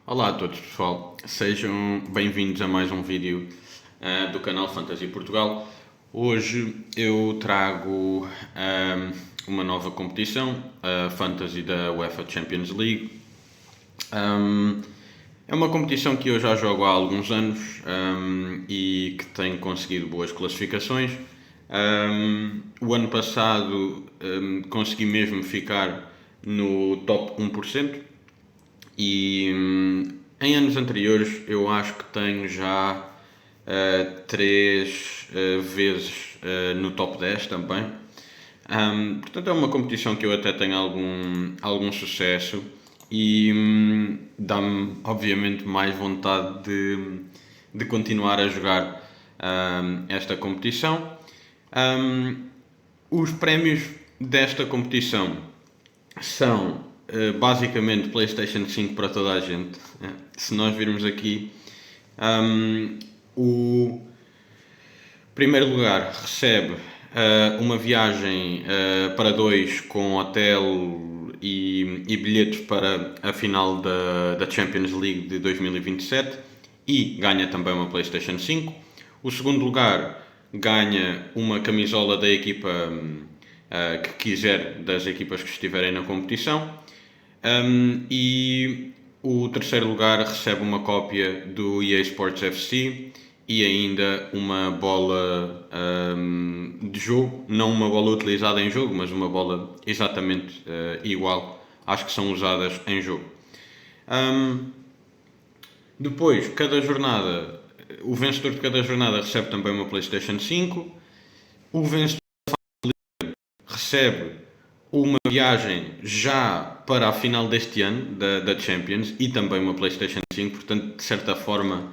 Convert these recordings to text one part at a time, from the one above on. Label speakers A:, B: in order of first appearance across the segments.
A: Olá a todos, pessoal. Sejam bem-vindos a mais um vídeo do canal Fantasy Portugal. Hoje eu trago uma nova competição, a Fantasy da UEFA Champions League. É uma competição que eu já jogo há alguns anos e que tem conseguido boas classificações. O ano passado consegui mesmo ficar no top 1%. E em anos anteriores eu acho que tenho já três vezes no top 10 também. Portanto, é uma competição que eu até tenho algum sucesso e dá-me, obviamente, mais vontade de continuar a jogar esta competição. Os prémios desta competição são basicamente PlayStation 5 para toda a gente. Se nós virmos aqui, o primeiro lugar recebe uma viagem para dois com hotel e bilhetes para a final da Champions League de 2027 e ganha também uma PlayStation 5. O segundo lugar ganha uma camisola da equipa que quiser, das equipas que estiverem na competição. E o terceiro lugar recebe uma cópia do EA Sports FC e ainda uma bola de jogo, não uma bola utilizada em jogo, mas uma bola exatamente igual às que são usadas em jogo. Depois, cada jornada, o vencedor de cada jornada recebe também uma PlayStation 5. O vencedor recebe uma viagem já para a final deste ano da Champions e também uma PlayStation 5, portanto, de certa forma,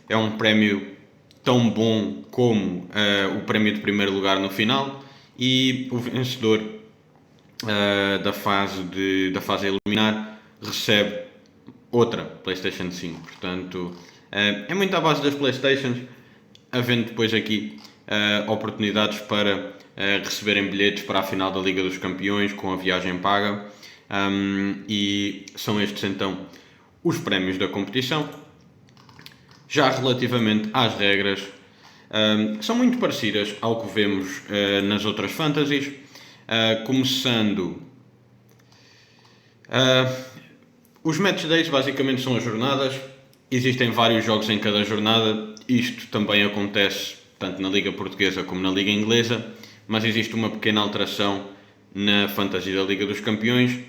A: é um prémio tão bom como o prémio de primeiro lugar no final. E o vencedor da fase a eliminar recebe outra PlayStation 5. Portanto, é muito à base das PlayStations, havendo depois aqui oportunidades para receberem bilhetes para a final da Liga dos Campeões com a viagem paga. E são estes então os prémios da competição. Já relativamente às regras, são muito parecidas ao que vemos nas outras fantasies, começando os match days basicamente são as jornadas. Existem vários jogos em cada jornada. Isto também acontece tanto na Liga Portuguesa como na Liga Inglesa, mas existe uma pequena alteração na fantasia da Liga dos Campeões.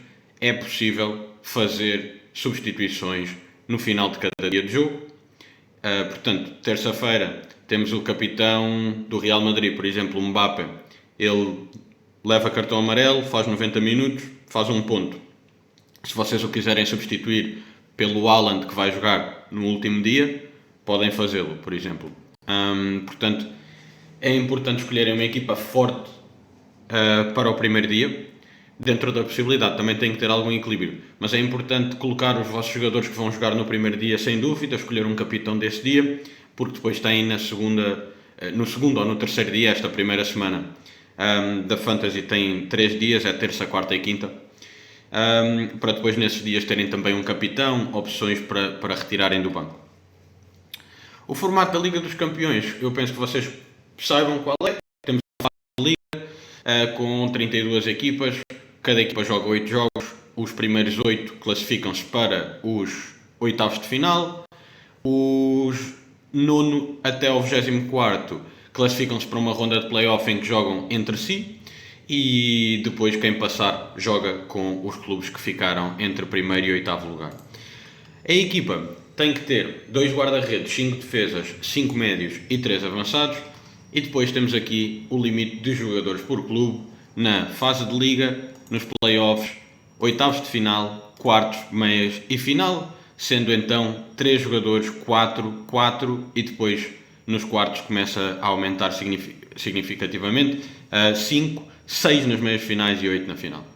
A: É possível fazer substituições no final de cada dia de jogo. Portanto, terça-feira temos o capitão do Real Madrid, por exemplo, o Mbappé. Ele leva cartão amarelo, faz 90 minutos, faz um ponto. Se vocês o quiserem substituir pelo Haaland, que vai jogar no último dia, podem fazê-lo, por exemplo. Portanto, é importante escolherem uma equipa forte para o primeiro dia, dentro da possibilidade. Também tem que ter algum equilíbrio, mas é importante colocar os vossos jogadores que vão jogar no primeiro dia, sem dúvida, escolher um capitão desse dia, porque depois têm no segundo ou no terceiro dia, esta primeira semana da Fantasy tem 3 dias, é terça, quarta e quinta, para depois nesses dias terem também um capitão, opções para retirarem do banco. O formato da Liga dos Campeões, eu penso que vocês saibam qual é. Temos a Liga com 32 equipas, cada equipa joga 8 jogos, os primeiros 8 classificam-se para os oitavos de final, os nono até ao 24º classificam-se para uma ronda de play-off em que jogam entre si e depois quem passar joga com os clubes que ficaram entre primeiro e oitavo lugar. A equipa tem que ter 2 guarda-redes, 5 defesas, 5 médios e 3 avançados. E depois temos aqui o limite de jogadores por clube na fase de liga, nos play-offs, oitavos de final, quartos, meias e final, sendo então 3 jogadores, 4 e depois nos quartos começa a aumentar significativamente, 5, 6 nas meias finais e 8 na final.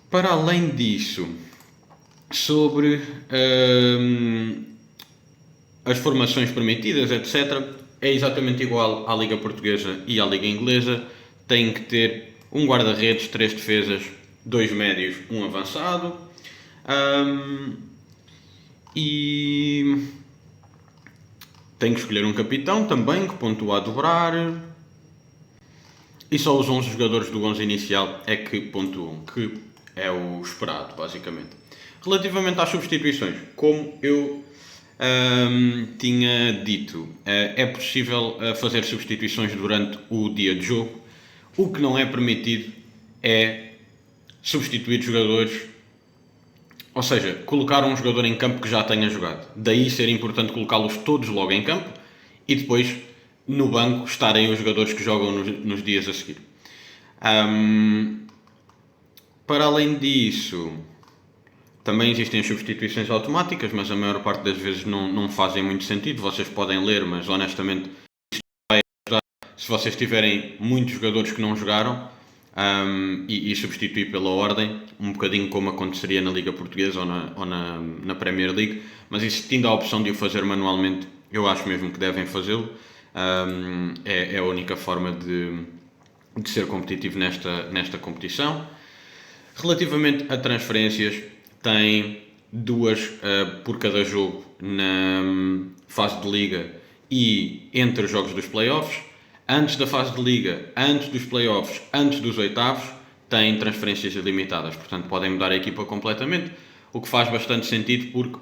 A: Para além disso, sobre as formações permitidas, etc., é exatamente igual à Liga Portuguesa e à Liga Inglesa. Tem que ter um guarda-redes, 3 defesas, 2 médios, 1 avançado. E tem que escolher um capitão também, que pontua a dobrar. E só os 11 jogadores do 11 inicial é que pontuam, que é o esperado, basicamente. Relativamente às substituições, como eu tinha dito, é possível fazer substituições durante o dia de jogo. O que não é permitido é substituir jogadores, ou seja, colocar um jogador em campo que já tenha jogado. Daí ser importante colocá-los todos logo em campo e depois no banco estarem os jogadores que jogam nos dias a seguir. Para além disso, também existem as substituições automáticas, mas a maior parte das vezes não fazem muito sentido. Vocês podem ler, mas honestamente, se vocês tiverem muitos jogadores que não jogaram, e substituir pela ordem, um bocadinho como aconteceria na Liga Portuguesa ou na Premier League, mas existindo a opção de o fazer manualmente, eu acho mesmo que devem fazê-lo. É a única forma de ser competitivo nesta competição. Relativamente a transferências, tem 2 por cada jogo na fase de Liga e entre os jogos dos playoffs. Antes da fase de Liga, antes dos playoffs, antes dos oitavos, têm transferências ilimitadas. Portanto, podem mudar a equipa completamente, o que faz bastante sentido porque,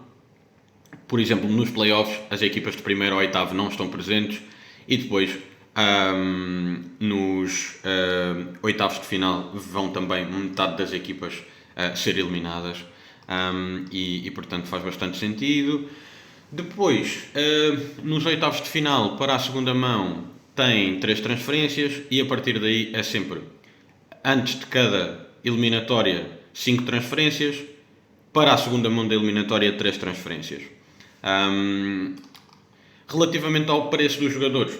A: por exemplo, nos playoffs, as equipas de primeiro ao oitavo não estão presentes e depois, nos oitavos de final, vão também metade das equipas ser eliminadas. E, portanto, faz bastante sentido. Depois, nos oitavos de final, para a segunda mão, tem 3 transferências e a partir daí é sempre, antes de cada eliminatória, 5 transferências, para a segunda mão da eliminatória, 3 transferências. Relativamente ao preço dos jogadores,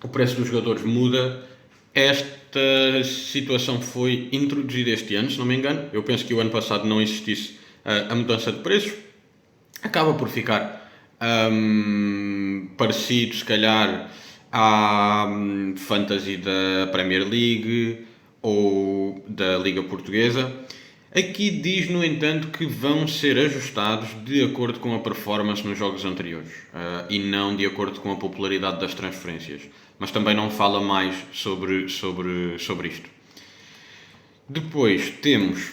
A: o preço dos jogadores muda. Esta situação foi introduzida este ano, se não me engano. Eu penso que o ano passado não existisse a mudança de preços. Acaba por ficar parecido, se calhar, à Fantasy da Premier League ou da Liga Portuguesa. Aqui diz, no entanto, que vão ser ajustados de acordo com a performance nos jogos anteriores e não de acordo com a popularidade das transferências. Mas também não fala mais sobre isto. Depois temos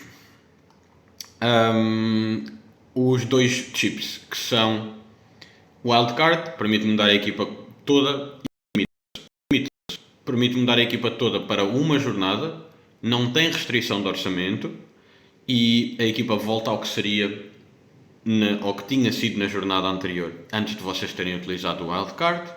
A: os 2 chips, que são Wildcard, permite mudar a equipa toda, permite mudar a equipa toda para uma jornada, não tem restrição de orçamento e a equipa volta ao que seria, ao que tinha sido na jornada anterior, antes de vocês terem utilizado o Wildcard.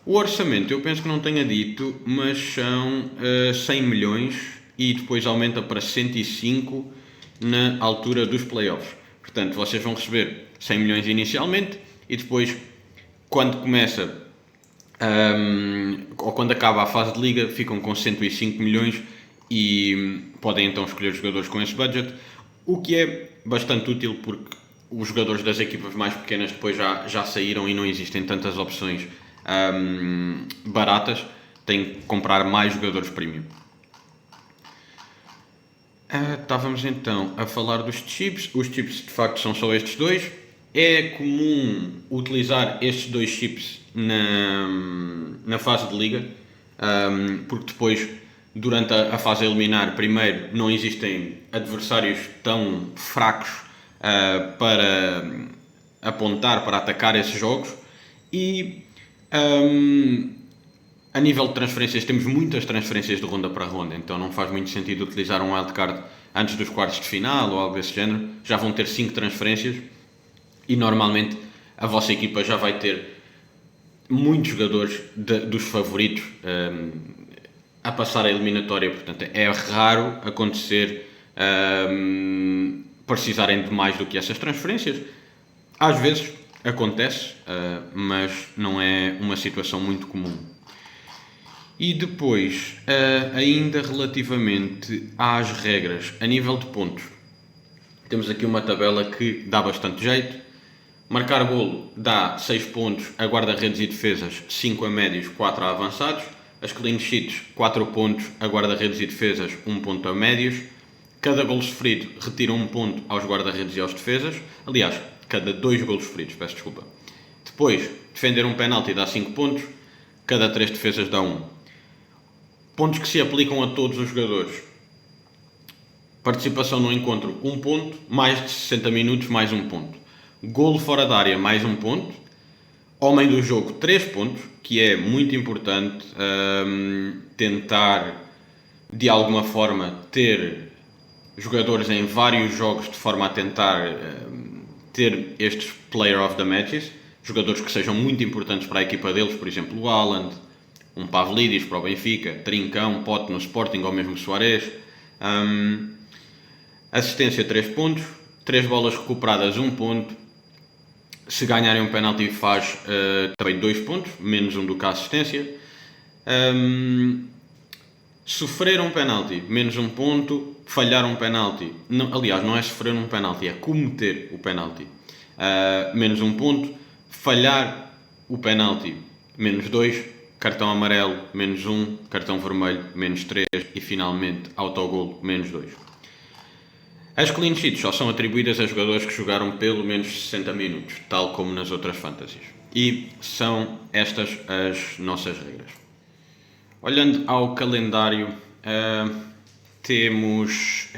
A: O orçamento, eu penso que não tenha dito, mas são 100 milhões e depois aumenta para 105 na altura dos playoffs. Portanto, vocês vão receber 100 milhões inicialmente e depois, quando começa ou quando acaba a fase de liga, ficam com 105 milhões e podem então escolher jogadores com esse budget, o que é bastante útil porque os jogadores das equipas mais pequenas depois já saíram e não existem tantas opções baratas, têm que comprar mais jogadores premium. Estávamos então a falar dos chips. Os chips de facto são só estes 2. É comum utilizar estes 2 chips na fase de liga, porque depois, durante a fase a eliminar, primeiro, não existem adversários tão fracos para apontar, para atacar esses jogos. E a nível de transferências, temos muitas transferências de ronda para ronda, então não faz muito sentido utilizar um wildcard antes dos quartos de final ou algo desse género. Já vão ter 5 transferências e normalmente a vossa equipa já vai ter muitos jogadores dos favoritos a passar a eliminatória. Portanto, é raro acontecer precisarem de mais do que essas transferências. Às vezes acontece, mas não é uma situação muito comum. E depois, ainda relativamente às regras, a nível de pontos, temos aqui uma tabela que dá bastante jeito. Marcar golo dá 6 pontos a guarda-redes e defesas, 5 a médios, 4 a avançados. As clean sheets, 4 pontos a guarda-redes e defesas, 1 ponto a médios. Cada golo sofrido retira um ponto aos guarda-redes e aos defesas. Aliás, cada 2 golos sofridos, peço desculpa. Depois, defender um penalti dá 5 pontos, cada 3 defesas dá 1. Pontos que se aplicam a todos os jogadores. Participação no encontro, 1 ponto, mais de 60 minutos, mais 1 ponto. Golo fora da área, mais 1 ponto. Homem do jogo, 3 pontos, que é muito importante tentar, de alguma forma, ter jogadores em vários jogos de forma a tentar ter estes Player of the Matches, jogadores que sejam muito importantes para a equipa deles, por exemplo o Haaland, um Pavlidis para o Benfica, Trincão, Pote no Sporting ou mesmo Suárez. Assistência 3 pontos, 3 bolas recuperadas 1 ponto, se ganharem um penalti faz também 2 pontos, menos 1 do que a assistência. Sofrer um penalti, menos 1 ponto. Falhar um penalti, não, aliás, não é sofrer um penalti, é cometer o penalti, menos 1 ponto. Falhar o penalti, menos 2. Cartão amarelo, menos 1. Cartão vermelho, menos 3. E finalmente, autogolo, menos 2. As clean sheets só são atribuídas a jogadores que jogaram pelo menos 60 minutos, tal como nas outras fantasies. E são estas as nossas regras. Olhando ao calendário, temos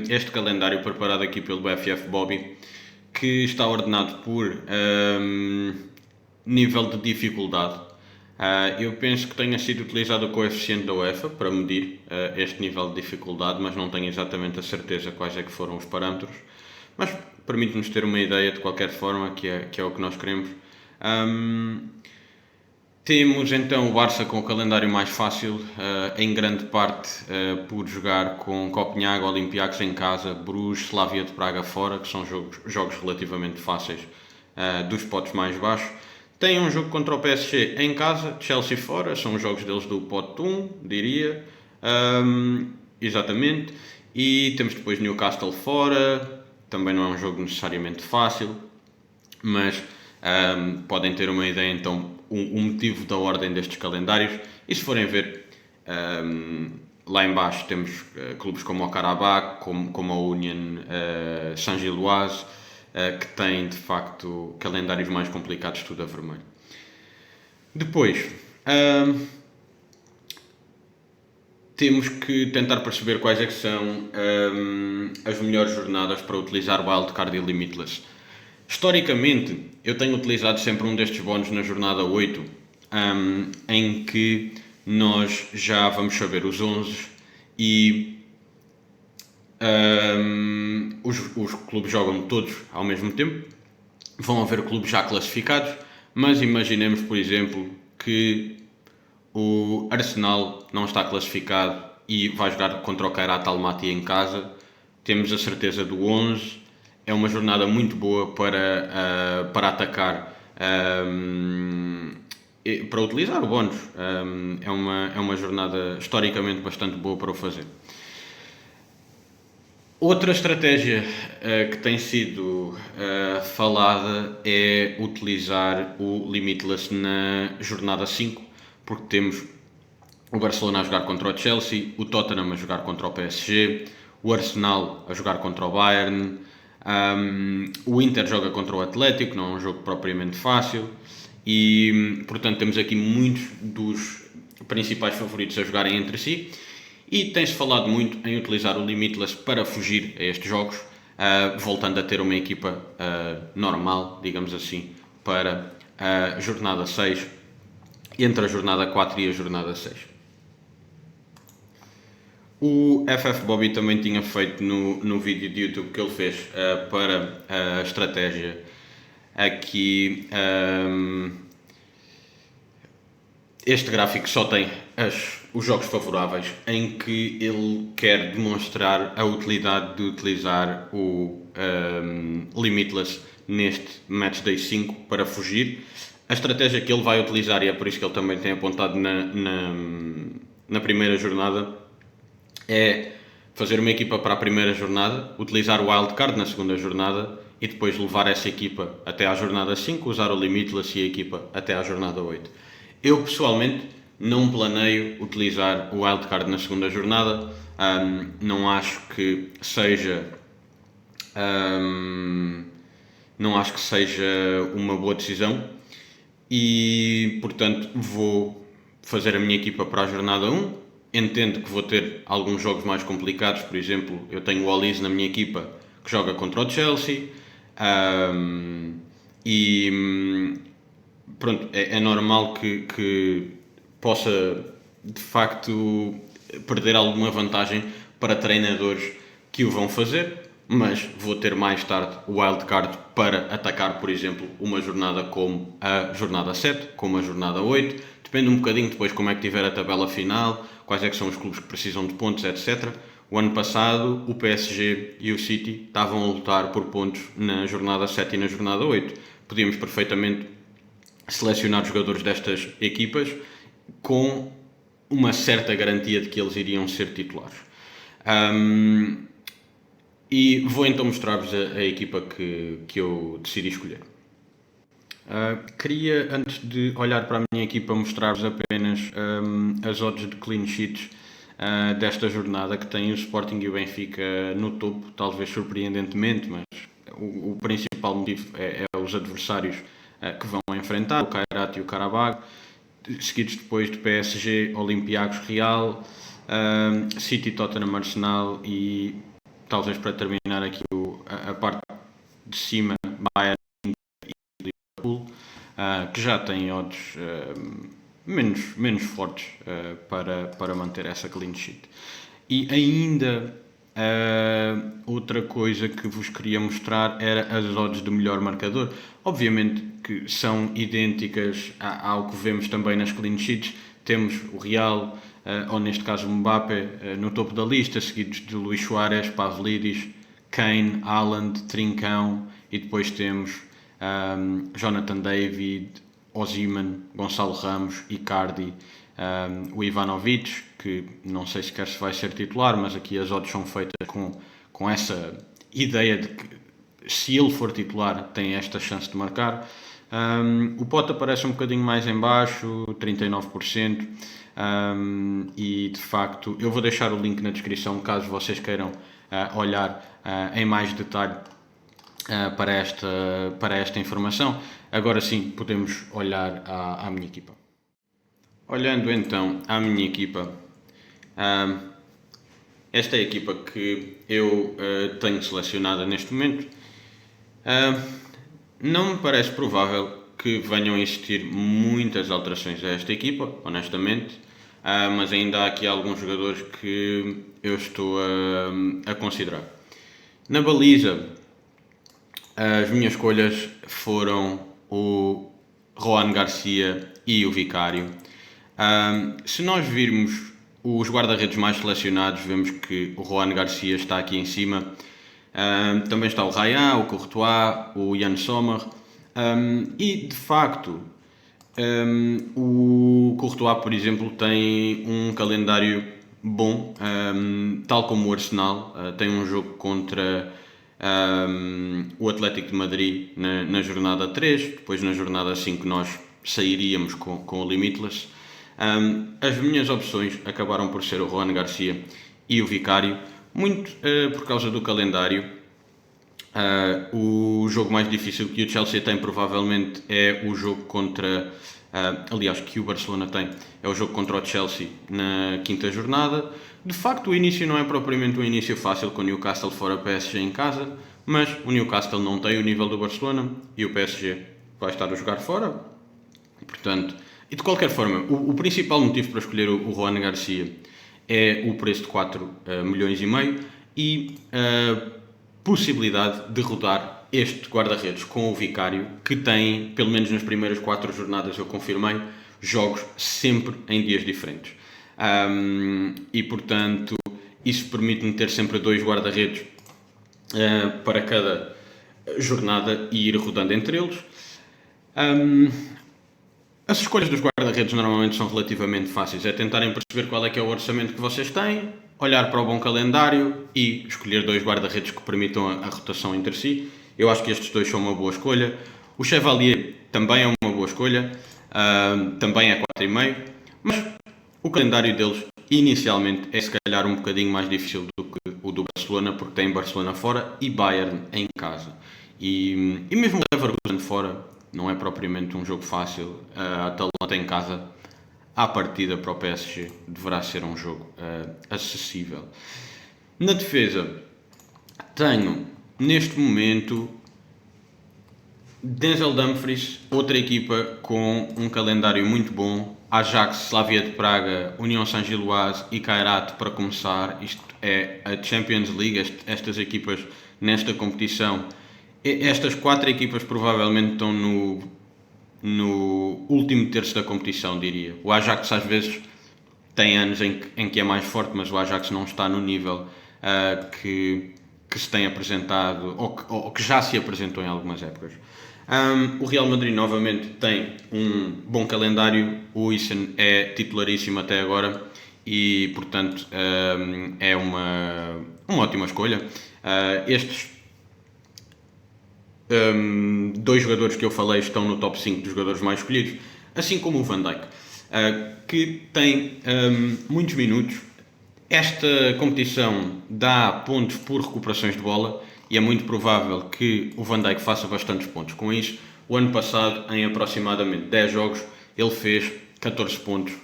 A: este calendário preparado aqui pelo BFF Bobby, que está ordenado por nível de dificuldade. Eu penso que tenha sido utilizado o coeficiente da UEFA para medir este nível de dificuldade, mas não tenho exatamente a certeza quais é que foram os parâmetros. Mas permite-nos ter uma ideia de qualquer forma, que é o que nós queremos. Temos então o Barça com o calendário mais fácil, em grande parte por jogar com Copenhague, Olympiacos em casa, Bruges, Slavia de Praga fora, que são jogos relativamente fáceis dos potes mais baixos. Tem um jogo contra o PSG em casa, Chelsea fora, são os jogos deles do pote 1, diria. Exatamente. E temos depois Newcastle fora, também não é um jogo necessariamente fácil, mas podem ter uma ideia então o motivo da ordem destes calendários. E se forem ver, lá em baixo temos clubes como o Karabakh, como a Union Saint-Gilloise, que têm de facto calendários mais complicados, tudo a vermelho. Depois temos que tentar perceber quais é que são as melhores jornadas para utilizar o Wildcard e Limitless. Historicamente, eu tenho utilizado sempre um destes bónus na jornada 8, em que nós já vamos saber os 11 e os clubes jogam todos ao mesmo tempo. Vão haver clubes já classificados, mas imaginemos, por exemplo, que o Arsenal não está classificado e vai jogar contra o Kairat Almaty em casa. Temos a certeza do 11. É uma jornada muito boa para atacar, para utilizar o bónus. É uma jornada historicamente bastante boa para o fazer. Outra estratégia que tem sido falada é utilizar o Limitless na jornada 5, porque temos o Barcelona a jogar contra o Chelsea, o Tottenham a jogar contra o PSG, o Arsenal a jogar contra o Bayern, o Inter joga contra o Atlético, não é um jogo propriamente fácil, e portanto temos aqui muitos dos principais favoritos a jogarem entre si. E tem-se falado muito em utilizar o Limitless para fugir a estes jogos, voltando a ter uma equipa normal, digamos assim, para a jornada 6, entre a jornada 4 e a jornada 6. O FF Bobby também tinha feito no vídeo de YouTube que ele fez para a estratégia aqui. Este gráfico só tem os jogos favoráveis, em que ele quer demonstrar a utilidade de utilizar o Limitless neste Matchday 5 para fugir. A estratégia que ele vai utilizar, e é por isso que ele também tem apontado na primeira jornada, é fazer uma equipa para a primeira jornada, utilizar o Wildcard na segunda jornada e depois levar essa equipa até à jornada 5, usar o Limitless e a equipa até à jornada 8. Eu pessoalmente não planeio utilizar o Wildcard na segunda jornada, Não acho que seja não acho que seja uma boa decisão e, portanto, vou fazer a minha equipa para a jornada 1. Entendo que vou ter alguns jogos mais complicados, por exemplo, eu tenho o Olise na minha equipa que joga contra o Chelsea, e pronto, é normal que possa de facto perder alguma vantagem para treinadores que o vão fazer, mas vou ter mais tarde o wildcard para atacar, por exemplo, uma jornada como a jornada 7, como a jornada 8. Depende um bocadinho depois como é que tiver a tabela final, quais é que são os clubes que precisam de pontos, etc. O ano passado, o PSG e o City estavam a lutar por pontos na jornada 7 e na jornada 8. Podíamos perfeitamente selecionar jogadores destas equipas com uma certa garantia de que eles iriam ser titulares. E vou então mostrar-vos a equipa que eu decidi escolher. Queria, antes de olhar para a minha equipa, mostrar-vos apenas as odds de clean sheets desta jornada, que tem o Sporting e o Benfica no topo, talvez surpreendentemente, mas o principal motivo é os adversários que vão enfrentar, o Kairat e o Karabag, seguidos depois de PSG, Olympiacos, Real, City, Tottenham, Arsenal e talvez para terminar aqui a parte de cima, Bayern e Liverpool, que já têm odds menos fortes para manter essa clean sheet. E ainda outra coisa que vos queria mostrar era as odds do melhor marcador. Obviamente que são idênticas ao que vemos também nas clean sheets. Temos o Real, ou neste caso o Mbappé, no topo da lista, seguidos de Luís Suárez, Pavlidis, Kane, Haaland, Trincão, e depois temos Jonathan David, Osimhen, Gonçalo Ramos, Icardi, o Ivanovic, que não sei sequer se vai ser titular, mas aqui as odds são feitas com essa ideia de que se ele for titular tem esta chance de marcar. O Pote aparece um bocadinho mais em baixo, 39%, e de facto eu vou deixar o link na descrição caso vocês queiram olhar em mais detalhe para esta informação. Agora sim podemos olhar à minha equipa. Olhando então à minha equipa, esta é a equipa que eu tenho selecionada neste momento. Não me parece provável que venham a existir muitas alterações a esta equipa, honestamente, mas ainda há aqui alguns jogadores que eu estou a considerar. Na baliza, as minhas escolhas foram o Juan Garcia e o Vicário. Se nós virmos os guarda-redes mais selecionados, vemos que o Juan Garcia está aqui em cima. Também está o Raya, o Courtois, o Jan Sommer, e de facto o Courtois, por exemplo, tem um calendário bom, tal como o Arsenal. Tem um jogo contra o Atlético de Madrid na jornada 3, depois na jornada 5 nós sairíamos com o Limitless. As minhas opções acabaram por ser o Juan Garcia e o Vicário, muito por causa do calendário. O jogo mais difícil que o Chelsea tem provavelmente é o jogo contra, aliás, que o Barcelona tem, é o jogo contra o Chelsea na quinta jornada. De facto o início não é propriamente um início fácil com o Newcastle fora PSG em casa, mas o Newcastle não tem o nível do Barcelona e o PSG vai estar a jogar fora, portanto. E de qualquer forma, o principal motivo para escolher o Juan Garcia é o preço de 4,5 milhões e a possibilidade de rodar este guarda-redes com o Vicário, que tem, pelo menos nas primeiras 4 jornadas, eu confirmei, jogos sempre em dias diferentes. E portanto, isso permite-me ter sempre 2 guarda-redes para cada jornada e ir rodando entre eles. As escolhas dos guarda-redes normalmente são relativamente fáceis. É tentarem perceber qual é que é o orçamento que vocês têm, olhar para o bom calendário e escolher 2 guarda-redes que permitam a rotação entre si. Eu acho que estes 2 são uma boa escolha. O Chevalier também é uma boa escolha, também é 4,5, mas o calendário deles inicialmente é se calhar um bocadinho mais difícil do que o do Barcelona, porque tem Barcelona fora e Bayern em casa. E mesmo o Leverkusen fora não é propriamente um jogo fácil. A Atalanta em casa, à partida para o PSG, deverá ser um jogo acessível. Na defesa, tenho neste momento Denzel Dumfries, outra equipa com um calendário muito bom. Ajax, Slavia de Praga, União Saint-Gilloise e Kairat para começar. Isto é a Champions League, estas equipas nesta competição. Estas 4 equipas provavelmente estão no último terço da competição, diria. O Ajax às vezes tem anos em que é mais forte, mas o Ajax não está no nível que se tem apresentado, ou que já se apresentou em algumas épocas. O Real Madrid novamente tem um bom calendário, o Huyssen é titularíssimo até agora e portanto é uma ótima escolha. Estes 2 jogadores que eu falei estão no top 5 dos jogadores mais escolhidos, assim como o Van Dijk, que tem muitos minutos. Esta competição dá pontos por recuperações de bola e é muito provável que o Van Dijk faça bastantes pontos com isso. O ano passado, em aproximadamente 10 jogos, ele fez 14 pontos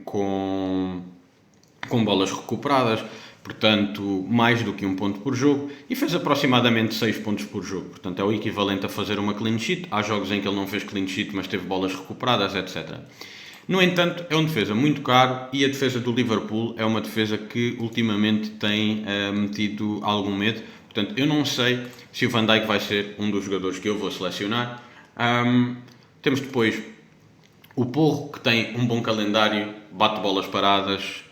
A: com bolas recuperadas, portanto mais do que 1 ponto por jogo, e fez aproximadamente 6 pontos por jogo, portanto é o equivalente a fazer uma clean sheet. Há jogos em que ele não fez clean sheet, mas teve bolas recuperadas, etc. No entanto, é uma defesa muito caro e a defesa do Liverpool é uma defesa que ultimamente tem metido algum medo. Portanto, eu não sei se o Van Dijk vai ser um dos jogadores que eu vou selecionar. Temos depois o Porro, que tem um bom calendário, bate bolas paradas,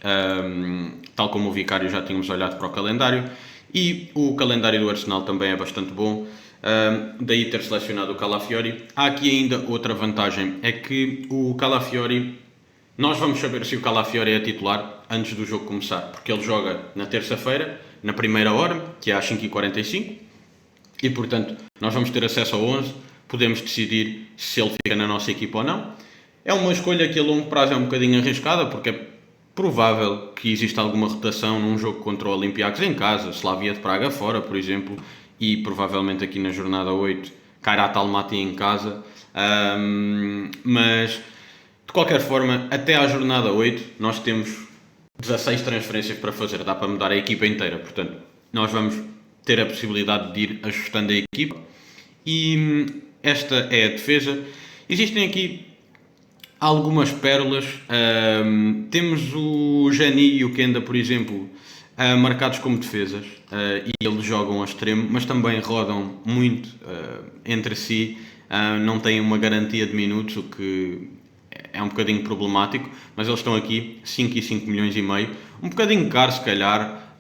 A: tal como o Vicário já tínhamos olhado para o calendário. E o calendário do Arsenal também é bastante bom. Daí ter selecionado o Calafiori. Há aqui ainda outra vantagem, é que o Calafiori, nós vamos saber se o Calafiori é titular antes do jogo começar, porque ele joga na terça-feira, na primeira hora, que é às 5h45, e portanto nós vamos ter acesso ao 11, podemos decidir se ele fica na nossa equipa ou não. É uma escolha que a longo prazo é um bocadinho arriscada, porque é provável que exista alguma rotação num jogo contra o Olympiacos em casa, Slavia de Praga fora, por exemplo, e provavelmente aqui na jornada 8, Kairat Almaty em casa. Mas, de qualquer forma, até à jornada 8, nós temos 16 transferências para fazer, dá para mudar a equipa inteira. Portanto, nós vamos ter a possibilidade de ir ajustando a equipa. E esta é a defesa. Existem aqui algumas pérolas. Temos o Jani e o Kenda, por exemplo, marcados como defesas, e eles jogam a extremo, mas também rodam muito entre si, não têm uma garantia de minutos, o que é um bocadinho problemático, mas eles estão aqui 5 e 5 milhões e meio, um bocadinho caro se calhar.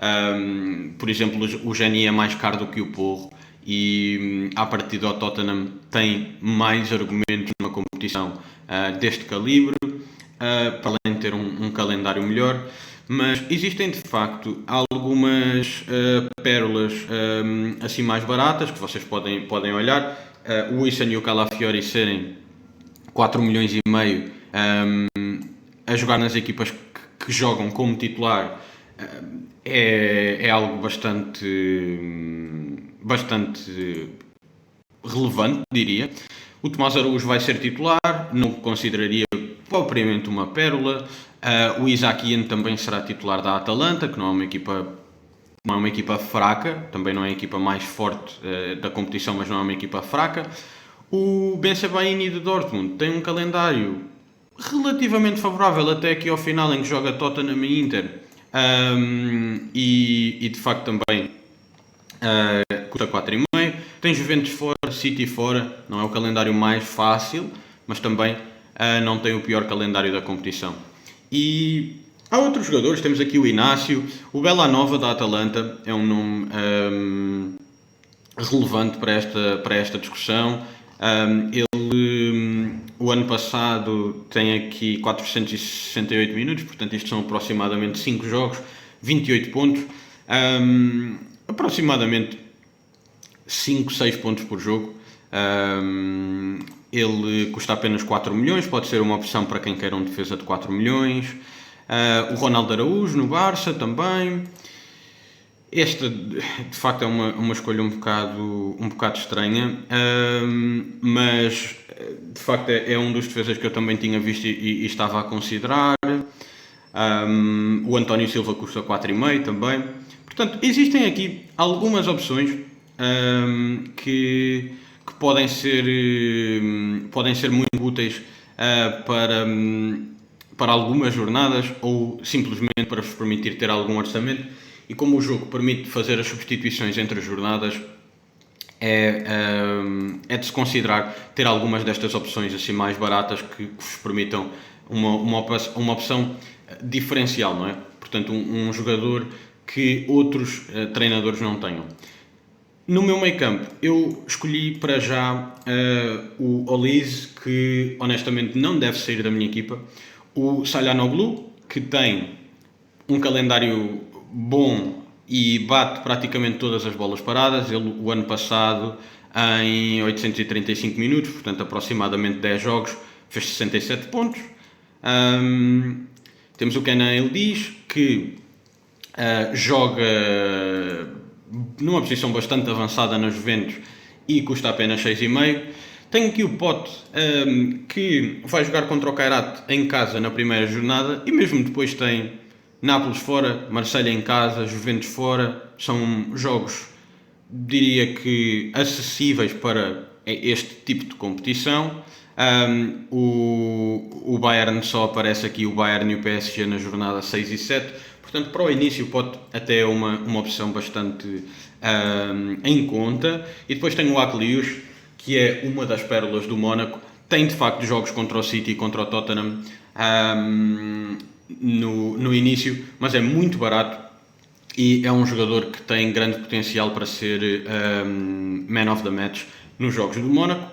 A: Por exemplo, o Jani é mais caro do que o Porro, e à partida o Tottenham tem mais argumentos numa competição deste calibre, para além de ter um calendário melhor. Mas existem de facto algumas pérolas assim mais baratas que vocês podem olhar. O Huyssen e o Calafiori serem 4 milhões e meio a jogar nas equipas que jogam como titular, é algo bastante relevante, diria. O Tomás Araújo vai ser titular, não consideraria propriamente uma pérola. O Isaac Ien também será titular da Atalanta, que não é uma equipa fraca, também não é a equipa mais forte da competição, mas não é uma equipa fraca. O Ben Sebaini de Dortmund tem um calendário relativamente favorável até aqui ao final, em que joga Tottenham e Inter, e de facto também custa 4,5. Tem Juventus fora, City fora, não é o calendário mais fácil, mas também não tem o pior calendário da competição. E há outros jogadores, temos aqui o Inácio, o Bellanova da Atalanta, é um nome relevante para esta discussão. Ele, o ano passado, tem aqui 468 minutos, portanto isto são aproximadamente 5 jogos, 28 pontos, aproximadamente 5, 6 pontos por jogo. Ele custa apenas 4 milhões, pode ser uma opção para quem queira uma defesa de 4 milhões. O Ronaldo Araújo no Barça também. Esta, de facto, é uma escolha um bocado estranha, mas de facto é um dos defesas que eu também tinha visto e estava a considerar. O António Silva custa 4,5 também. Portanto, existem aqui algumas opções que podem ser muito úteis para algumas jornadas ou simplesmente para vos permitir ter algum orçamento. E como o jogo permite fazer as substituições entre jornadas, é de se considerar ter algumas destas opções assim mais baratas que vos permitam uma opção diferencial, não é? Portanto, um jogador que outros treinadores não tenham. No meu meio campo, eu escolhi para já o Olise, que honestamente não deve sair da minha equipa, o Çalhanoğlu, que tem um calendário bom e bate praticamente todas as bolas paradas. Ele, o ano passado, em 835 minutos, portanto aproximadamente 10 jogos, fez 67 pontos. Temos o Kenan Yıldız, que joga numa posição bastante avançada na Juventus e custa apenas 6,5. Tenho aqui o Pote, que vai jogar contra o Kairat em casa na primeira jornada e mesmo depois tem Nápoles fora, Marselha em casa, Juventus fora. São jogos, diria que, acessíveis para este tipo de competição. O Bayern só aparece aqui, o Bayern e o PSG na jornada 6 e 7. Portanto, para o início pode até é uma opção bastante em conta. E depois tem o Aklius, que é uma das pérolas do Mónaco. Tem de facto jogos contra o City e contra o Tottenham no início, mas é muito barato e é um jogador que tem grande potencial para ser man of the match nos jogos do Mónaco.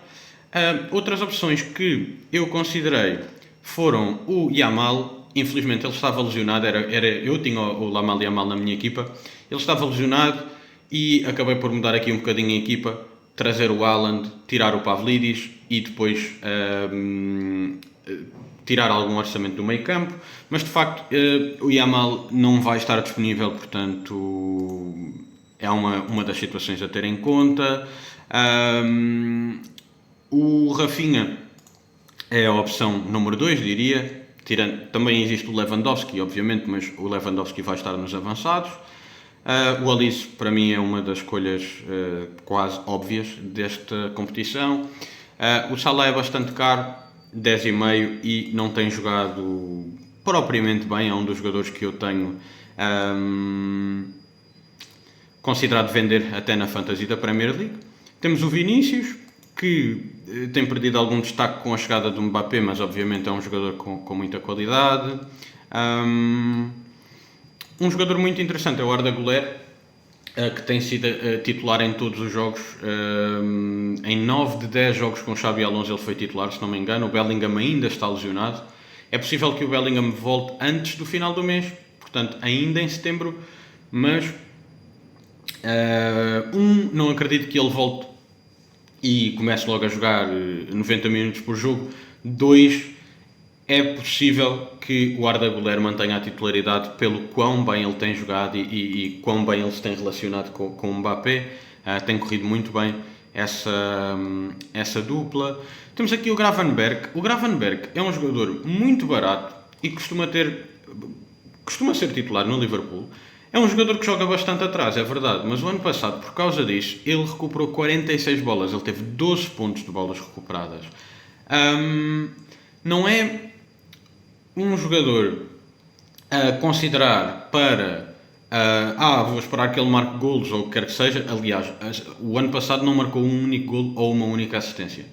A: Outras opções que eu considerei foram o Yamal. Infelizmente ele estava lesionado, eu tinha o Lamine Yamal na minha equipa, ele estava lesionado e acabei por mudar aqui um bocadinho a equipa, trazer o Haaland, tirar o Pavlidis e depois tirar algum orçamento do meio campo, mas de facto o Yamal não vai estar disponível, portanto é uma das situações a ter em conta. O Rafinha é a opção número 2, diria. Também existe o Lewandowski, obviamente, mas o Lewandowski vai estar nos avançados. O Olise, para mim, é uma das escolhas quase óbvias desta competição. O Salah é bastante caro, 10,5, e não tem jogado propriamente bem. É um dos jogadores que eu tenho considerado vender até na Fantasy da Premier League. Temos o Vinícius, que tem perdido algum destaque com a chegada do Mbappé, mas obviamente é um jogador com muita qualidade. Um jogador muito interessante é o Arda Güler, que tem sido titular em todos os jogos. Em 9 de 10 jogos com Xabi Alonso ele foi titular, se não me engano. O Bellingham ainda está lesionado. É possível que o Bellingham volte antes do final do mês, portanto ainda em setembro, mas não acredito que ele volte e comece logo a jogar 90 minutos por jogo. 2, é possível que o Arda Güler mantenha a titularidade pelo quão bem ele tem jogado e quão bem ele se tem relacionado com o Mbappé. Tem corrido muito bem essa dupla. Temos aqui o Gravenberch. O Gravenberch é um jogador muito barato e costuma ser titular no Liverpool. É um jogador que joga bastante atrás, é verdade, mas o ano passado, por causa disso, ele recuperou 46 bolas, ele teve 12 pontos de bolas recuperadas. Não é um jogador a considerar para vou esperar que ele marque golos ou o que quer que seja. Aliás, o ano passado não marcou um único golo ou uma única assistência.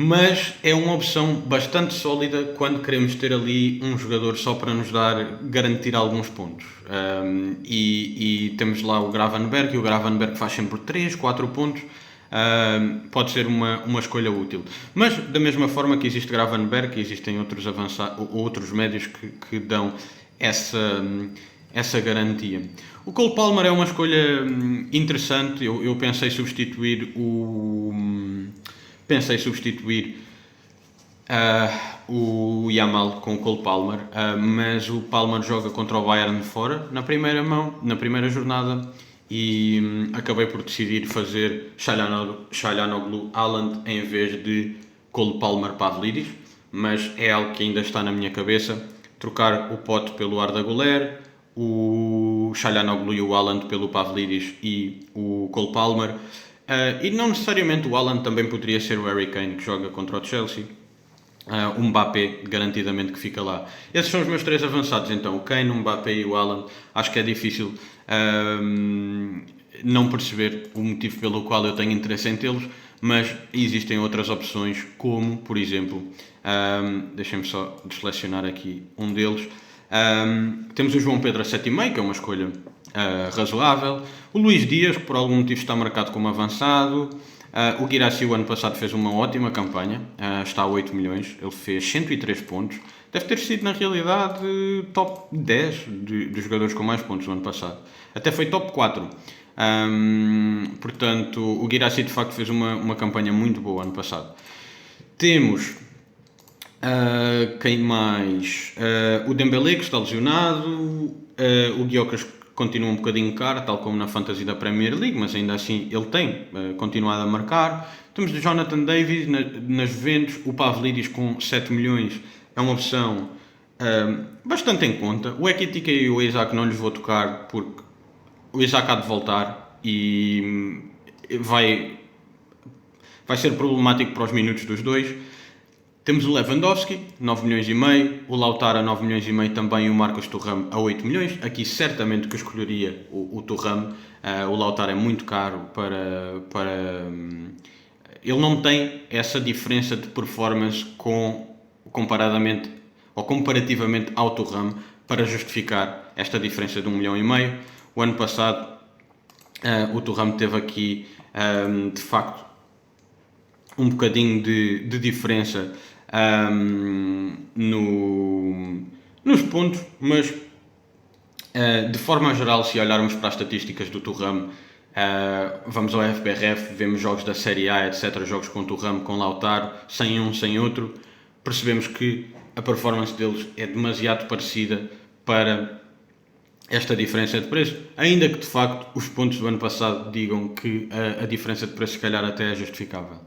A: Mas é uma opção bastante sólida quando queremos ter ali um jogador só para nos garantir alguns pontos. E temos lá o Gravenberch, e o Gravenberch faz sempre 3, 4 pontos. Pode ser uma escolha útil. Mas da mesma forma que existe Gravenberch, existem outros médios que dão essa garantia. O Cole Palmer é uma escolha interessante. Eu pensei substituir O Yamal com o Cole Palmer, mas o Palmer joga contra o Bayern fora na primeira mão, na primeira jornada, e acabei por decidir fazer Çalhanoğlu Haaland em vez de Cole Palmer Pavlidis, mas é algo que ainda está na minha cabeça, trocar o Pote pelo Arda Güler, o Çalhanoğlu e o Haaland pelo Pavlidis e o Cole Palmer, e não necessariamente o Haaland, também poderia ser o Harry Kane que joga contra o Chelsea. O Mbappé, garantidamente que fica lá. Esses são os meus três avançados, então, o Kane, o Mbappé e o Haaland. Acho que é difícil não perceber o motivo pelo qual eu tenho interesse em tê-los, mas existem outras opções, como, por exemplo, deixem-me só selecionar aqui um deles. Temos o João Pedro a 7,5, que é uma escolha razoável. O Luís Dias, que por algum motivo está marcado como avançado. O Guirassy o ano passado fez uma ótima campanha, está a 8 milhões, ele fez 103 pontos, deve ter sido na realidade top 10 dos jogadores com mais pontos do ano passado, até foi top 4. Portanto, o Guirassy de facto fez uma campanha muito boa ano passado. Temos quem mais? O Dembélé, que está lesionado, o Gyökeres continua um bocadinho caro, tal como na Fantasy da Premier League, mas ainda assim ele tem continuado a marcar. Temos o Jonathan David nas Juventus, o Pavlidis com 7 milhões é uma opção bastante em conta. O Ekitike e o Isaac não lhes vou tocar porque o Isaac há de voltar e vai ser problemático para os minutos dos dois. Temos o Lewandowski, 9 milhões e meio, o Lautaro a 9 milhões e meio também e o Marcos Thuram a 8 milhões. Aqui certamente que eu escolheria o Thuram. O Lautaro é muito caro para ele não tem essa diferença de performance comparativamente ao Thuram para justificar esta diferença de 1 milhão e meio. O ano passado o Thuram teve aqui de facto um bocadinho de diferença nos pontos, mas de forma geral, se olharmos para as estatísticas do Thuram, vamos ao FBref, vemos jogos da Série A, etc., jogos com Thuram, com Lautaro, sem um, sem outro, percebemos que a performance deles é demasiado parecida para esta diferença de preço, ainda que de facto os pontos do ano passado digam que a diferença de preço se calhar até é justificável.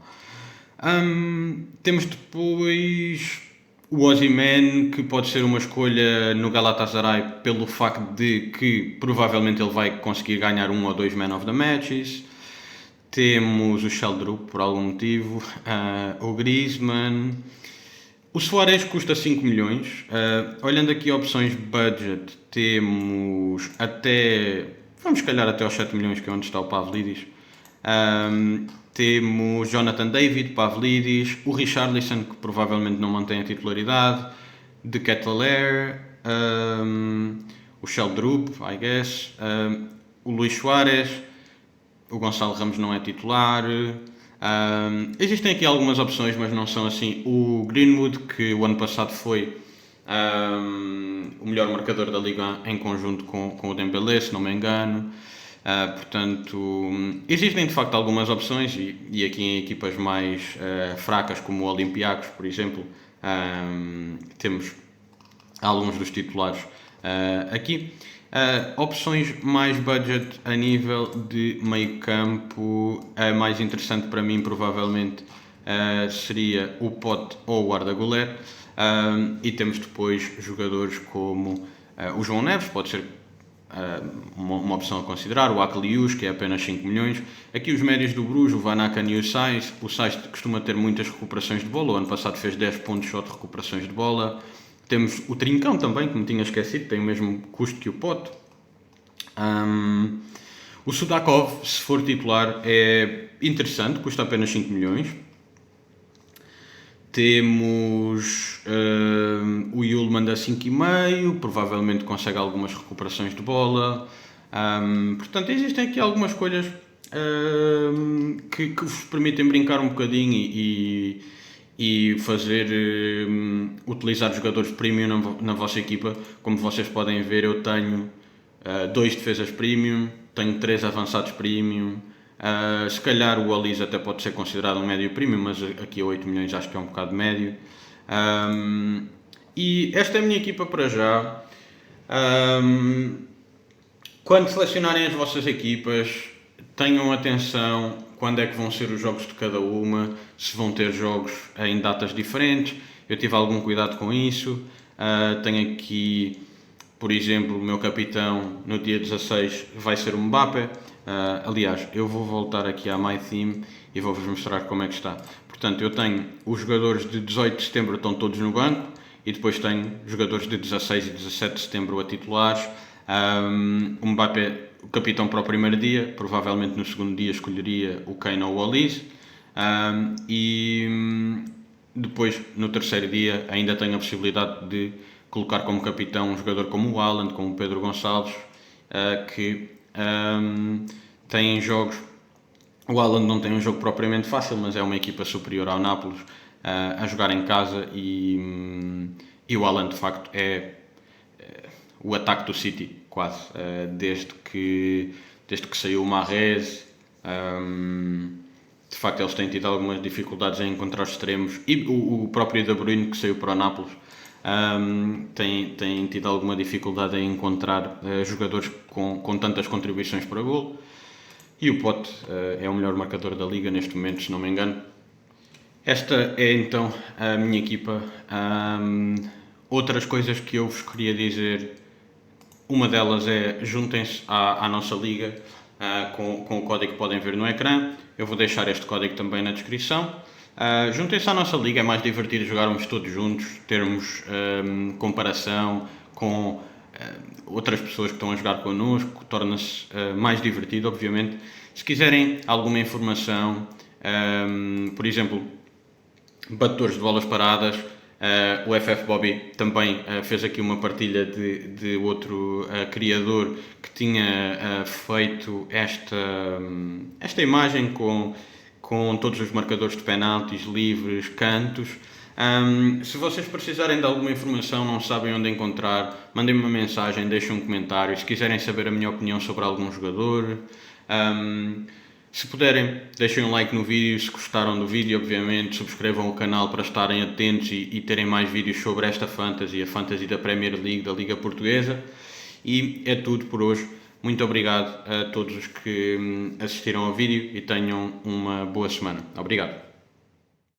A: Temos depois o Osimhen, que pode ser uma escolha no Galatasaray pelo facto de que provavelmente ele vai conseguir ganhar 1 ou 2 Man of the Matches. Temos o Sheldrup por algum motivo, o Griezmann. O Suárez custa 5 milhões. Olhando aqui opções budget, temos vamos calhar até aos 7 milhões, que é onde está o Pavlidis. Temos Jonathan David, Pavlidis, o Richarlison, que provavelmente não mantém a titularidade, De Ketelaere, o Sheldrup, I guess, o Luís Suárez, o Gonçalo Ramos não é titular. Existem aqui algumas opções, mas não são assim. O Greenwood, que o ano passado foi o melhor marcador da Liga em conjunto com o Dembélé, se não me engano. Portanto, existem de facto algumas opções e aqui em equipas mais fracas, como o Olympiacos, por exemplo, temos alguns dos titulares aqui. Opções mais budget a nível de meio campo, a mais interessante para mim provavelmente seria o Pote ou o Arda Güler, e temos depois jogadores como o João Neves, pode ser uma opção a considerar, o Aklius, que é apenas 5 milhões. Aqui os médios do Bruges, o Van Aken e o Sainz. O Sainz costuma ter muitas recuperações de bola, o ano passado fez 10 pontos só de recuperações de bola. Temos o Trincão também, que me tinha esquecido, tem o mesmo custo que o Pote. O Sudakov, se for titular, é interessante, custa apenas 5 milhões. Temos o Yulman a 5,5, provavelmente consegue algumas recuperações de bola. Portanto, existem aqui algumas escolhas que vos permitem brincar um bocadinho e fazer utilizar jogadores premium na vossa equipa. Como vocês podem ver, eu tenho 2 defesas premium, tenho 3 avançados premium. Se calhar o Olise até pode ser considerado um médio premium, mas aqui a 8 milhões acho que é um bocado médio. E esta é a minha equipa para já. Quando selecionarem as vossas equipas, tenham atenção quando é que vão ser os jogos de cada uma, se vão ter jogos em datas diferentes. Eu tive algum cuidado com isso. Tenho aqui, por exemplo, o meu capitão no dia 16 vai ser o Mbappé. Aliás, eu vou voltar aqui à My Team e vou-vos mostrar como é que está. Portanto, eu tenho os jogadores de 18 de setembro estão todos no banco e depois tenho jogadores de 16 e 17 de setembro a titulares. O Mbappé, o capitão para o primeiro dia, provavelmente no segundo dia escolheria o Kane ou o Olise. E depois, no terceiro dia, ainda tenho a possibilidade de colocar como capitão um jogador como o Haaland, como o Pedro Gonçalves, que têm jogos. O Haaland não tem um jogo propriamente fácil, mas é uma equipa superior ao Nápoles a jogar em casa e o Haaland de facto é o ataque do City, quase, desde que saiu o Mahrez. De facto eles têm tido algumas dificuldades em encontrar os extremos e o próprio De Bruyne que saiu para o Nápoles tem tido alguma dificuldade em encontrar jogadores com tantas contribuições para golo. E o Pote é o melhor marcador da liga neste momento, se não me engano. Esta é então a minha equipa. Outras coisas que eu vos queria dizer, uma delas é juntem-se à nossa liga com o código que podem ver no ecrã. Eu vou deixar este código também na descrição. Juntem-se à nossa liga, é mais divertido jogarmos todos juntos, termos comparação com outras pessoas que estão a jogar connosco, torna-se mais divertido, obviamente. Se quiserem alguma informação, por exemplo, batedores de bolas paradas, o FF Bobby também fez aqui uma partilha de outro criador que tinha feito esta imagem com todos os marcadores de penaltis, livres, cantos. Se vocês precisarem de alguma informação, não sabem onde encontrar, mandem-me uma mensagem, deixem um comentário. Se quiserem saber a minha opinião sobre algum jogador, se puderem, deixem um like no vídeo. Se gostaram do vídeo, obviamente, subscrevam o canal para estarem atentos e terem mais vídeos sobre esta Fantasy, a Fantasy da Premier League, da Liga Portuguesa. E é tudo por hoje. Muito obrigado a todos os que assistiram ao vídeo e tenham uma boa semana. Obrigado.